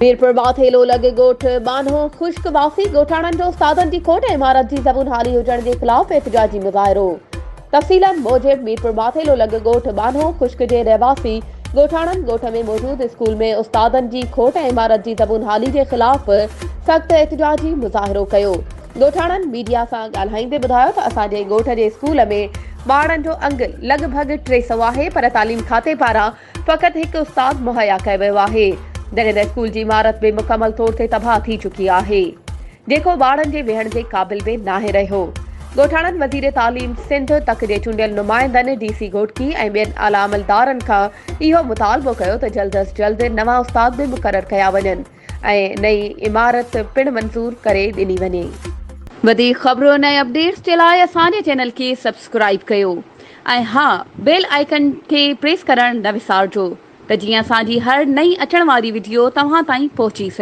मीरपुर माथेलो लॻे ॻोठ बानो ख़ुश्क वासी ॻोठाणनि जो उस्तादनि जी खोट ऐं इमारत जी ज़बून हाली हुजण जे ख़िलाफ़ एहतिजाजी मुज़ाहिरो। तफ़सीलन मूजिब मीरपुर माथेलो लॻे ॻोठ बानो ख़ुश्क जे रहवासी ॻोठाणनि ॻोठ में मौजूद स्कूल में उस्तादनि जी खोट ऐं इमारत जी ज़बून हाली जे ख़िलाफ़ सख़्त एहतिजाजी मुज़ाहिरो कयो। ॻोठाणनि मीडिया सां ॻाल्हाईंदे ॿुधायो त असांजे ॻोठ जे स्कूल में ॿारनि जो अंग लॻभॻि 300 आहे, पर तालीम खाते पारां फ़क़ति हिकु उस्ताद मुहैया कयो वियो आहे, जॾहिं त स्कूल जी इमारत बि मुकमल तौर ते तबाह थी चुकी आहे, जेको ॿारनि जे वेहण जे क़ाबिल बि नाहे रहियो। ॻोठाणनि वज़ीर तालीम सिंध तक जे चूंडियल नुमाइंदनि DC घोटकी ऐं ॿियनि आला अमलदारनि खां इहो मुतालबो कयो त जल्द अज़ जल्द नवां उस्ताद बि मुक़रर कया वञनि ऐं नई इमारत पिणु मंज़ूर करे ॾिनी वञे। वधीक ख़बरुनि ऐं अपडेट्स जे लाइ असांजे चैनल खे सब्सक्राइब कयो ऐं हा, बेल आइकन खे प्रेस करणु न विसारिजो त जीअं असांजी हर नई अचण वारी वीडियो तव्हां ताईं पहुची सघे।